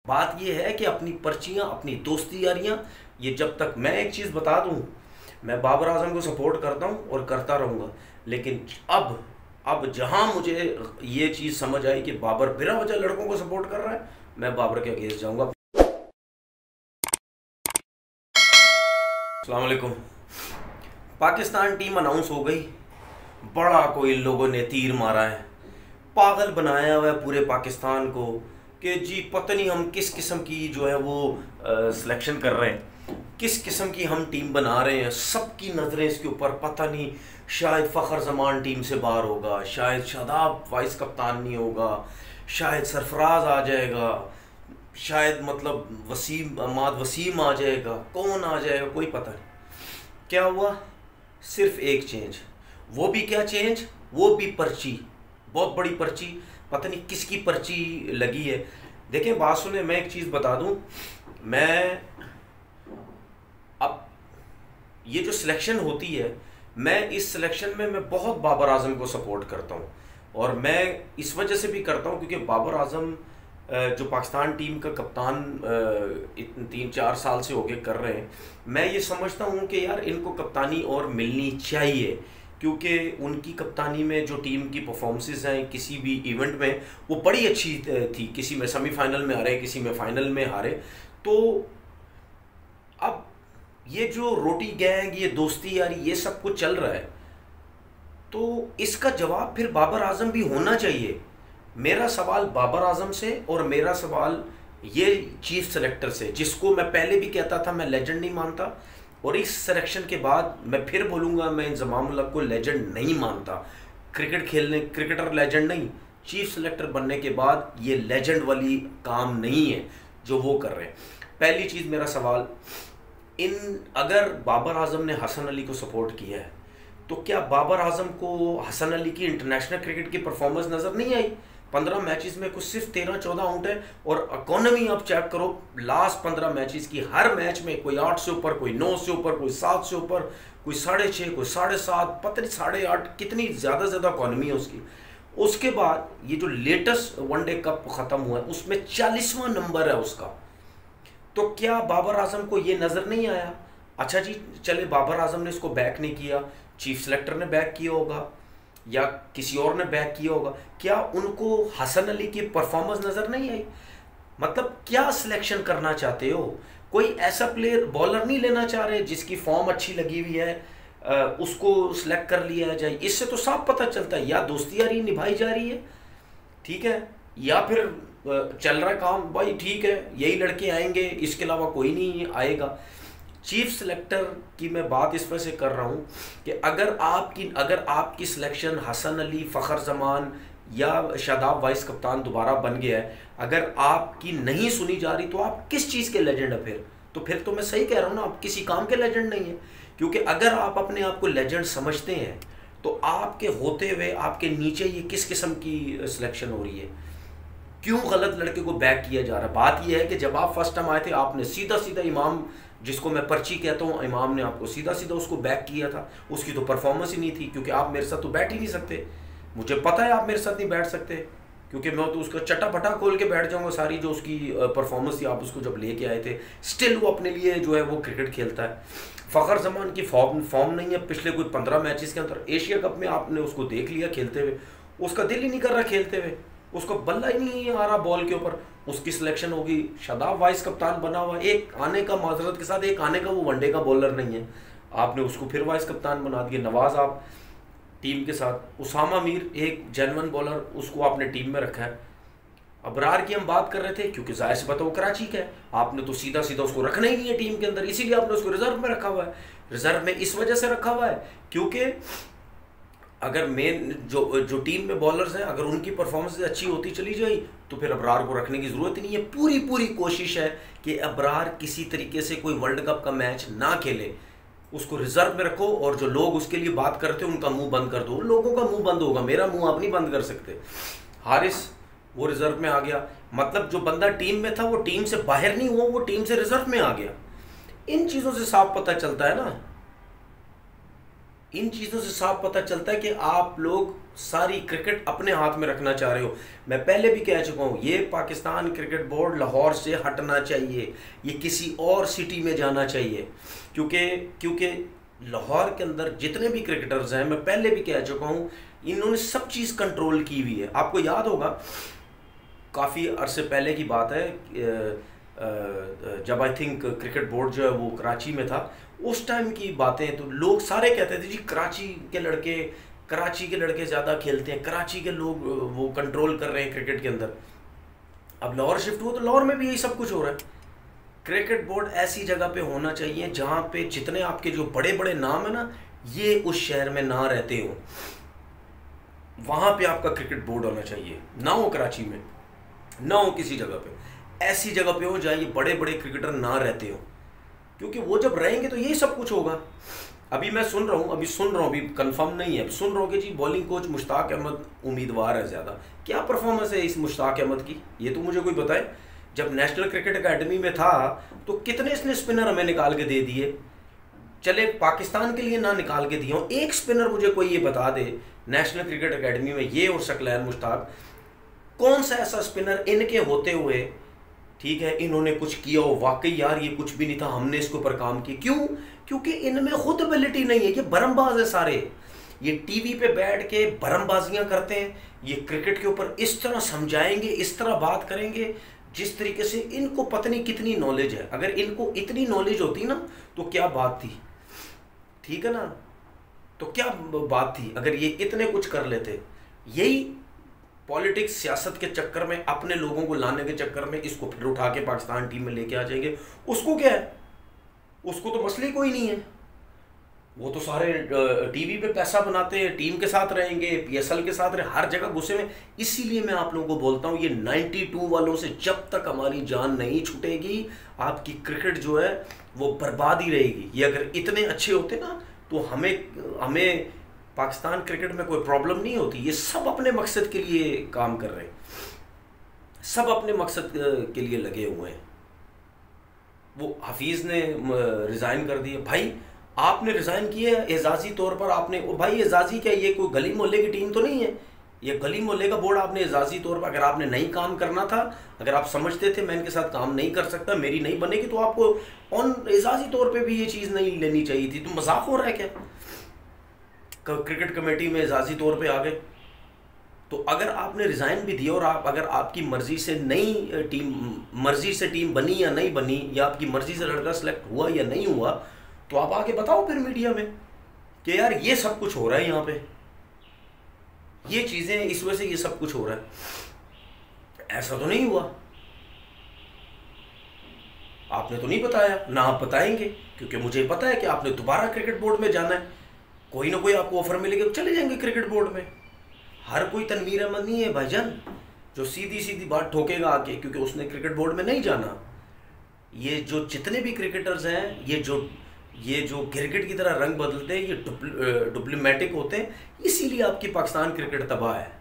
बात यह है कि अपनी पर्चियां, अपनी दोस्ती यारियां, ये जब तक मैं एक चीज़ बता दूं, मैं बाबर आजम को सपोर्ट करता हूं और करता रहूंगा। लेकिन अब जहां मुझे ये चीज़ समझ आई कि बाबर बिना वजह लड़कों को सपोर्ट कर रहा है, मैं बाबर के अगेंस्ट जाऊंगा। अस्सलाम वालेकुम। पाकिस्तान टीम अनाउंस हो गई। बड़ा कोई लोगों ने तीर मारा है, पागल बनाया हुआ है पूरे पाकिस्तान को कि जी पता नहीं हम किस किस्म की जो है वो सिलेक्शन कर रहे हैं, किस किस्म की हम टीम बना रहे हैं। सबकी नज़रें इसके ऊपर, पता नहीं शायद फ़खर जमान टीम से बाहर होगा, शायद शादाब वाइस कप्तान नहीं होगा, शायद सरफराज आ जाएगा, शायद मतलब वसीम आ जाएगा, कौन आ जाएगा कोई पता नहीं। क्या हुआ? सिर्फ एक चेंज, वो भी क्या चेंज, वो भी पर्ची, बहुत बड़ी पर्ची, पता नहीं किसकी पर्ची लगी है। देखें बात सुने, मैं एक चीज़ बता दूं, मैं अब ये जो सिलेक्शन होती है, मैं इस सिलेक्शन में मैं बहुत बाबर आजम को सपोर्ट करता हूं। और मैं इस वजह से भी करता हूं क्योंकि बाबर आजम जो पाकिस्तान टीम का कप्तान 3-4 साल से होके कर रहे हैं, मैं ये समझता हूँ कि यार इनको कप्तानी और मिलनी चाहिए, क्योंकि उनकी कप्तानी में जो टीम की परफॉर्मेंसेस हैं किसी भी इवेंट में वो बड़ी अच्छी थी। किसी में सेमीफाइनल में हारे, किसी में फाइनल में हारे। तो अब ये जो रोटी गैंग, ये दोस्ती यारी, ये सब कुछ चल रहा है, तो इसका जवाब फिर बाबर आजम भी होना चाहिए। मेरा सवाल बाबर आजम से और मेरा सवाल ये चीफ सेलेक्टर से, जिसको मैं पहले भी कहता था मैं लेजेंड नहीं मानता, और इस सिलेक्शन के बाद मैं फिर बोलूँगा मैं इंजमाम उल हक को लेजेंड नहीं मानता। क्रिकेटर लेजेंड नहीं, चीफ सेलेक्टर बनने के बाद ये लेजेंड वाली काम नहीं है जो वो कर रहे हैं। पहली चीज़, मेरा सवाल, अगर बाबर आजम ने हसन अली को सपोर्ट किया है, तो क्या बाबर आजम को हसन अली की इंटरनेशनल क्रिकेट की परफॉर्मेंस नज़र नहीं आई? 15 मैचेस में कुछ सिर्फ 13-14 आउट है, और इकोनॉमी आप चेक करो लास्ट 15 मैचेस की, हर मैच में कोई 8 से ऊपर, कोई 9 से ऊपर, कोई 7 से ऊपर, कोई 6.5, कोई 7.5, पता नहीं 8.5, कितनी ज़्यादा इकोनॉमी है उसकी। उसके बाद ये जो लेटेस्ट वनडे कप ख़त्म हुआ है उसमें 40वां नंबर है उसका। तो क्या बाबर आजम को ये नज़र नहीं आया? अच्छा जी चले, बाबर आजम ने इसको बैक नहीं किया, चीफ सेलेक्टर ने बैक किया होगा या किसी और ने बैक किया होगा, क्या उनको हसन अली की परफॉर्मेंस नज़र नहीं आई? मतलब क्या सिलेक्शन करना चाहते हो? कोई ऐसा प्लेयर, बॉलर नहीं लेना चाह रहे जिसकी फॉर्म अच्छी लगी हुई है, उसको सिलेक्ट कर लिया जाए? इससे तो साफ पता चलता है या दोस्ती यारी निभाई जा रही है, ठीक है, या फिर चल रहा है काम, भाई ठीक है यही लड़के आएंगे, इसके अलावा कोई नहीं आएगा। चीफ सेलेक्टर की मैं बात इस वजह से कर रहा हूँ कि अगर आपकी सिलेक्शन हसन अली, फ़खर जमान या शादाब वाइस कप्तान दोबारा बन गया है, अगर आपकी नहीं सुनी जा रही, तो आप किस चीज़ के लेजेंड है फिर? तो फिर तो मैं सही कह रहा हूँ ना, आप किसी काम के लेजेंड नहीं है। क्योंकि अगर आप अपने आप को लेजेंड समझते हैं, तो आपके होते हुए आपके नीचे ये किस किस्म की सिलेक्शन हो रही है? क्यों गलत लड़के को बैक किया जा रहा है? बात यह है कि जब आप फर्स्ट टाइम आए थे, आपने सीधा सीधा इमाम, जिसको मैं पर्ची कहता हूँ, इमाम ने आपको सीधा सीधा उसको बैक किया था। उसकी तो परफॉर्मेंस ही नहीं थी, क्योंकि आप मेरे साथ तो बैठ ही नहीं सकते। मुझे पता है आप मेरे साथ नहीं बैठ सकते, क्योंकि मैं तो उसका चटा भटा खोल के बैठ जाऊँगा। सारी जो उसकी परफॉर्मेंस थी, आप उसको जब लेके आए थे, स्टिल वो अपने लिए जो है वो क्रिकेट खेलता है। फ़खर जमान की फॉर्म नहीं है पिछले कोई 15 मैचेस के अंदर। एशिया कप में आपने उसको देख लिया खेलते हुए, उसका दिल ही नहीं कर रहा खेलते हुए, उसको बल्ला ही नहीं आ रहा बॉल के ऊपर। उसकी सिलेक्शन होगी, शादाब वाइस कप्तान बना हुआ, एक आने का, माजरत के साथ एक आने का, वो वनडे का बॉलर नहीं है, आपने उसको फिर वाइस कप्तान बना दिया। नवाज आप टीम के साथ, उसामा मीर एक जेन्युइन बॉलर, उसको आपने टीम में रखा है। अबरार की हम बात कर रहे थे, क्योंकि जाहिर सी बात है वो कराची का है, आपने तो सीधा सीधा उसको रखना ही नहीं है टीम के अंदर, इसीलिए आपने उसको रिजर्व में रखा हुआ है। रिजर्व में इस वजह से रखा हुआ है क्योंकि अगर मेन जो टीम में बॉलर्स हैं, अगर उनकी परफॉर्मेंस अच्छी होती चली जाए, तो फिर अबरार को रखने की ज़रूरत ही नहीं है। पूरी कोशिश है कि अबरार किसी तरीके से कोई वर्ल्ड कप का मैच ना खेले, उसको रिजर्व में रखो, और जो लोग उसके लिए बात करते हैं उनका मुंह बंद कर दो। लोगों का मुंह बंद होगा, मेरा मुंह आप नहीं बंद कर सकते। हारिस वो रिजर्व में आ गया, मतलब जो बंदा टीम में था वो टीम से बाहर नहीं हुआ, वो टीम से रिजर्व में आ गया। इन चीज़ों से साफ पता चलता है ना। इन चीज़ों से साफ पता चलता है कि आप लोग सारी क्रिकेट अपने हाथ में रखना चाह रहे हो। मैं पहले भी कह चुका हूँ, ये पाकिस्तान क्रिकेट बोर्ड लाहौर से हटना चाहिए, ये किसी और सिटी में जाना चाहिए। क्योंकि लाहौर के अंदर जितने भी क्रिकेटर्स हैं, मैं पहले भी कह चुका हूँ, इन्होंने सब चीज़ कंट्रोल की हुई है। आपको याद होगा काफ़ी अरसे पहले की बात है, जब आई थिंक क्रिकेट बोर्ड जो है वो कराची में था, उस टाइम की बातें, तो लोग सारे कहते थे जी कराची के लड़के ज़्यादा खेलते हैं, कराची के लोग वो कंट्रोल कर रहे हैं क्रिकेट के अंदर। अब लाहौर शिफ्ट हुआ तो लाहौर में भी यही सब कुछ हो रहा है। क्रिकेट बोर्ड ऐसी जगह पे होना चाहिए जहाँ पे जितने आपके जो बड़े बड़े नाम है ना, ये उस शहर में ना रहते हो, वहाँ पे आपका क्रिकेट बोर्ड होना चाहिए। ना हो कराची में, ना हो किसी जगह पे, ऐसी जगह पे हो जहाँ ये बड़े बड़े क्रिकेटर ना रहते हो, क्योंकि वो जब रहेंगे तो यही सब कुछ होगा। अभी मैं सुन रहा हूँ, अभी कंफर्म नहीं है, अभी सुन रहा हूँ कि जी बॉलिंग कोच मुश्ताक अहमद उम्मीदवार है ज़्यादा। क्या परफॉर्मेंस है इस मुश्ताक अहमद की, ये तो मुझे कोई बताए। जब नेशनल क्रिकेट एकेडमी में था तो कितने इसने स्पिनर हमें निकाल के दे दिए, चले पाकिस्तान के लिए ना निकाल के दिए हो, एक स्पिनर मुझे कोई ये बता दे नेशनल क्रिकेट एकेडमी में, ये और शकलैन मुश्ताक, कौन सा ऐसा स्पिनर इनके होते हुए, ठीक है, इन्होंने कुछ किया हो वाकई यार ये कुछ भी नहीं था, हमने इसके ऊपर काम किया। क्यों? क्योंकि इनमें खुद एबिलिटी नहीं है, ये भरमबाज है सारे, ये टीवी पे बैठ के भरमबाजियां करते हैं, ये क्रिकेट के ऊपर इस तरह समझाएंगे, इस तरह बात करेंगे जिस तरीके से इनको पता नहीं कितनी नॉलेज है। अगर इनको इतनी नॉलेज होती ना तो क्या बात थी, ठीक है ना, तो क्या बात थी अगर ये इतने कुछ कर लेते। यही पॉलिटिक्स, सियासत के चक्कर में, अपने लोगों को लाने के चक्कर में इसको फिर उठा के पाकिस्तान टीम में लेके आ जाएंगे। उसको क्या है, उसको तो मसले कोई नहीं है, वो तो सारे टीवी पे पैसा बनाते हैं, टीम के साथ रहेंगे, पीएसएल के साथ रहे, हर जगह घुसे में। इसीलिए मैं आप लोगों को बोलता हूँ, ये 92 वालों से जब तक हमारी जान नहीं छूटेगी, आपकी क्रिकेट जो है वो बर्बाद ही रहेगी। ये अगर इतने अच्छे होते ना तो हमें पाकिस्तान क्रिकेट में कोई प्रॉब्लम नहीं होती। ये सब अपने मकसद के लिए काम कर रहे हैं, सब अपने मकसद के लिए लगे हुए हैं। वो हफीज़ ने रिज़ाइन कर दिया, भाई आपने रिज़ाइन किया एजाज़ी तौर पर, आपने भाई एजाज़ी क्या, ये कोई गली मोहल्ले की टीम तो नहीं है, ये गली मोहल्ले का बोर्ड आपने एजाज़ी तौर पर, अगर आपने नहीं काम करना था, अगर आप समझते थे मैं इनके साथ काम नहीं कर सकता, मेरी नहीं बनेगी, तो आपको ऑन एजाज़ी तौर पे भी ये चीज़ नहीं लेनी चाहिए थी। तो मजाक हो रहा है क्या, क्रिकेट कमेटी में एजाज़ी तौर पे आ गए। तो अगर आपने रिज़ाइन भी दिया और अगर आपकी मर्ज़ी से टीम बनी या नहीं बनी, या आपकी मर्ज़ी से लड़का सेलेक्ट हुआ या नहीं हुआ, तो आप आके बताओ फिर मीडिया में कि यार ये सब कुछ हो रहा है, यहाँ पे ये चीज़ें, इस वजह से ये सब कुछ हो रहा है। ऐसा तो नहीं हुआ, आपने तो नहीं बताया, ना आप बताएंगे, क्योंकि मुझे पता है कि आपने दोबारा क्रिकेट बोर्ड में जाना है, कोई ना कोई आपको ऑफर मिलेगा तो चले जाएंगे क्रिकेट बोर्ड में। हर कोई तनवीर अहमद नहीं है भाईजान जो सीधी सीधी बात ठोकेगा आके क्योंकि उसने क्रिकेट बोर्ड में नहीं जाना। ये जो जितने भी क्रिकेटर्स हैं, ये जो गिरगिट की तरह रंग बदलते हैं, ये डिप्लोमेटिक होते हैं, इसीलिए आपकी पाकिस्तान क्रिकेट तबाह है,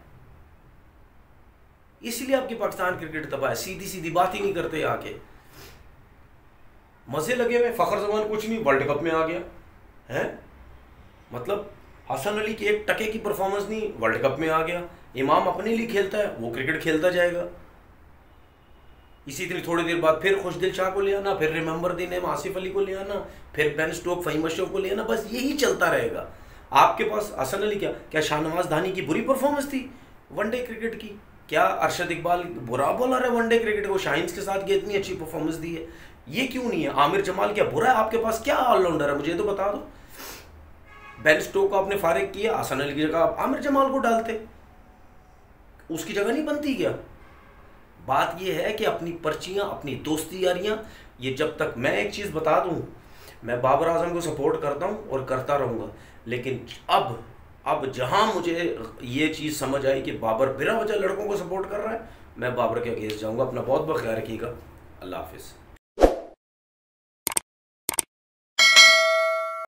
इसीलिए आपकी पाकिस्तान क्रिकेट तबाह है। सीधी सीधी बात ही नहीं करते, आके मजे लगे हुए, फखर जमान कुछ नहीं, वर्ल्ड कप में आ गया है, मतलब हसन अली की एक टके की परफॉर्मेंस नहीं, वर्ल्ड कप में आ गया। इमाम अपने लिए खेलता है, वो क्रिकेट खेलता जाएगा। इसी तरह थोड़ी देर बाद फिर खुशदिल शाह को ले आना, फिर remember the name Asif Ali को ले आना, फिर बेन स्टोक, फहीम अशरफ को ले आना, बस यही चलता रहेगा। आपके पास हसन अली क्या शाहनवाज धानी की बुरी परफॉर्मेंस थी वनडे क्रिकेट की? क्या अरशद इकबाल बुरा बॉलर है वनडे क्रिकेट को? शाहीन्स के साथ ये इतनी अच्छी परफॉर्मेंस दी है, ये क्यों नहीं है? आमिर जमाल क्या बुरा है? आपके पास क्या ऑलराउंडर है, मुझे तो बता दो। बेन स्टोक को आपने फारिग किया, हसन अली की जगह आप आमिर जमाल को डालते, उसकी जगह नहीं बनती क्या? बात यह है कि अपनी पर्चियां, अपनी दोस्ती यारियां, ये जब तक, मैं एक चीज़ बता दूं, मैं बाबर आजम को सपोर्ट करता हूं और करता रहूँगा, लेकिन अब जहां मुझे ये चीज़ समझ आई कि बाबर बिना वजह लड़कों को सपोर्ट कर रहा है, मैं बाबर के अगेंस्ट जाऊँगा। अपना बहुत बहुत ख्याल रखिएगा। अल्लाह हाफिज़।